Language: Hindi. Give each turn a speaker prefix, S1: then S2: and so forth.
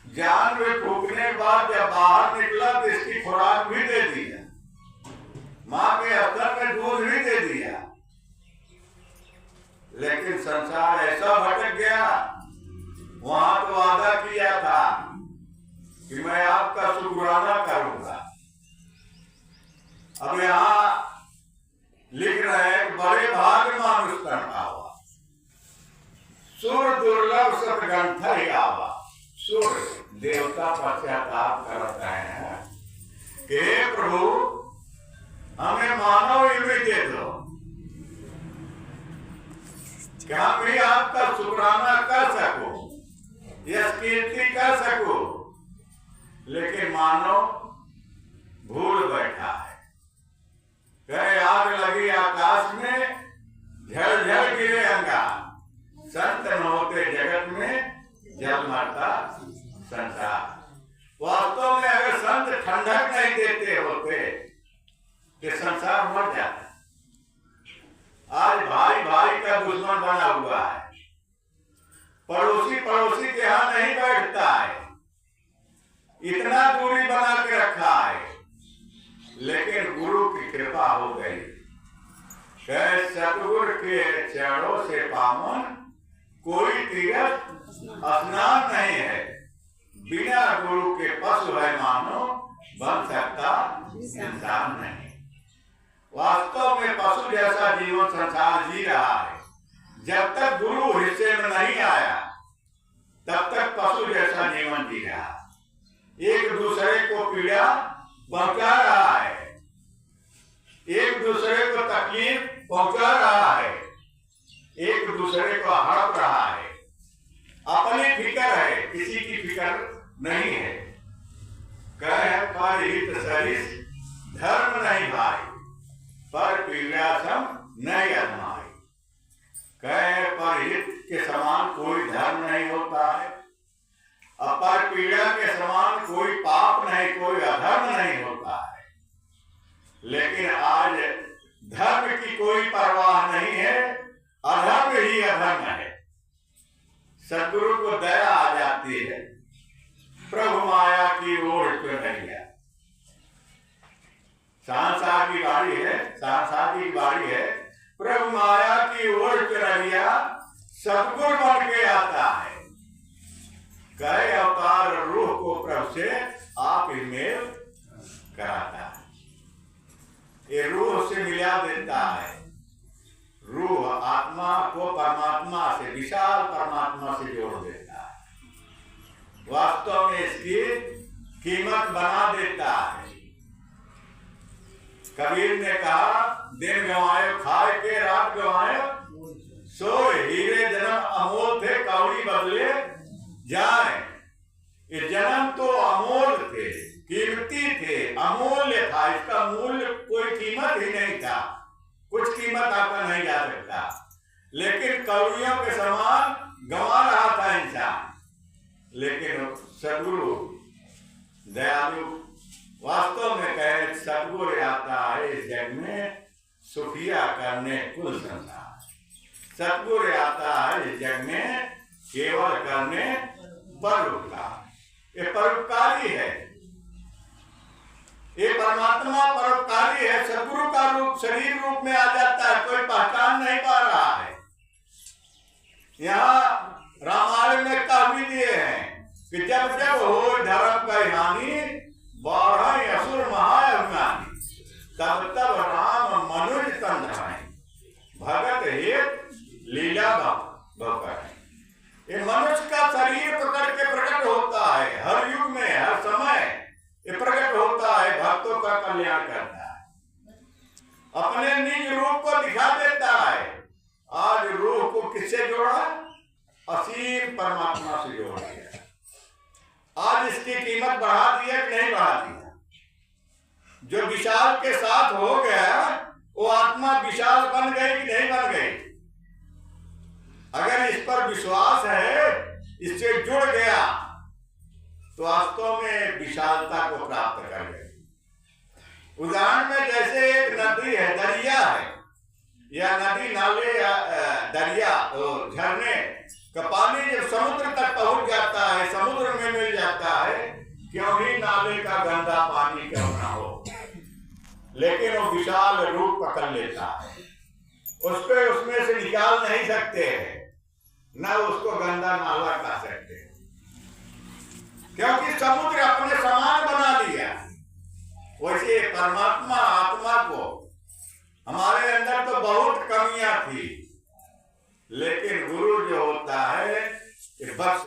S1: जान में फूकने के बाद जब बाहर निकला तो इसकी खुराक भी दे दिया, माँ के स्तर में दूध भी दे दिया, लेकिन संसार ऐसा भटक गया। वहां तो वादा किया था कि मैं आपका शुक्राना करूंगा, अब यहाँ लिख रहे हैं बड़े भाग मानुष करता हुआ, सुर दुर्लभ सतग्रंथ आवा। सुर देवता पश्चाताप कर रहे हैं कि प्रभु हमें मानव युग दे दो, क्या भी आपका शुक्राना कर सको, यश कीर्ति कर सको, लेकिन मानव भूल बैठा है। कहे आग लगी आकाश में, झलझल गिरे अंगार, संत न होते जगत में, जल मरता संसार। वास्तव में अगर संत ठंडक नहीं देते होते तो संसार मर जाता। आज भाई भाई का दुश्मन बना हुआ है, पड़ोसी पड़ोसी के यहाँ नहीं बैठता है, इतना दूरी बना के रखा है, लेकिन गुरु की कृपा हो गई। सतगुरु के चरणों से पावन कोई तीर्थ स्नान नहीं है, बिना गुरु के पशु है मानो बन सकता इंसान नहीं। वास्तव में पशु जैसा जीवन संसार जी रहा है, जब तक गुरु हिस्से में नहीं आया तब तक पशु जैसा जीवन जी रहा है। एक दूसरे को पीड़ा पहुंचा रहा है, एक दूसरे को तकलीफ पहुंचा रहा है, एक दूसरे को हड़प रहा है, अपनी फिक्र है, किसी की फिक्र नहीं है। कहे पर हित सरिस धर्म नहीं भाई, पर पीड़ा सम नहीं अजमाई। कहे पर हित के समान कोई धर्म नहीं होता है, पर पीड़ा के समान कोई पाप नहीं, कोई अधर्म नहीं होता है। लेकिन आज धर्म की कोई परवाह नहीं है, अधर्म ही अधर्म है। सदगुरु को दया आ जाती है, प्रभु माया की ओर क्यों नहीं है। सांसा की बारी है, सांसा की बारी है, प्रभु माया की ओर चलिया सदगुरु बन के आता है। कहे अवतार रूह को प्रभु से आप मेल कराता है, ये रूह से मिला देता है। रूह आत्मा को परमात्मा से, विशाल परमात्मा से जोड़ देता है, वास्तव में इसकी कीमत बना देता है। कबीर ने कहा दिन गंवायो खाए के रात गंवायो, सो हीरे जन्म अमोल थे कौड़ी बदले जाए। ये जन्म तो अमोल थे, कीमती थे, अमूल्य था, इसका मूल्य कोई कीमत ही नहीं था, कुछ कीमत आपका नहीं जा सकता, लेकिन कौड़ियों के समान गंवा रहा था इंसान। लेकिन सदगुरु दयालु, वास्तव में कहे सदगुरु आता है इस जग में सुखिया करने कुल संसार। सदगुरु आता है इस जग में केवल करने परोपकार, ये परोपकारी है, ये परमात्मा परोपकारी है। सदगुरु का रूप शरीर रूप में आ जाता है, कोई पहचान नहीं पा रहा है। यहाँ रामायण में कह भी दिए हैं कि जब जब हो धर्म का हानि, बाढ़ असुर महाअभिमानी, तब तब राम मनुज तन धराए, भगत हेत लीला बकर। ये मनुष्य का शरीर पकड़ के प्रकट होता है, हर युग में हर समय ये प्रकट होता है, भक्तों का कल्याण करता है, अपने निज रूप को दिखा देता है। आज रूह को किससे जोड़ा? असीम परमात्मा से जोड़ दिया। आज इसकी कीमत बढ़ा दिया कि नहीं बढ़ा दिया? जो विशाल के साथ हो गया वो आत्मा विशाल बन गई कि नहीं बन गई? अगर इस पर विश्वास है, इससे जुड़ गया, तो वास्तव में विशालता को प्राप्त कर गए। उदाहरण में जैसे एक नदी है, दरिया है, या नदी नाले या दरिया और झरने का पानी जब समुद्र तक पहुंच जाता है, समुद्र में मिल जाता है, क्यों ही नाले का गंदा पानी क्यों ना हो, लेकिन वो विशाल रूप पकड़ लेता है। उसमें से निकाल नहीं सकते हैं, न उसको गंदा नाला कह सकते हैं, क्योंकि समुद्र अपने समान बना लिया। वैसे परमात्मा आत्मा को, हमारे अंदर तो बहुत कमियां थी, लेकिन गुरु जो होता है ये बख्श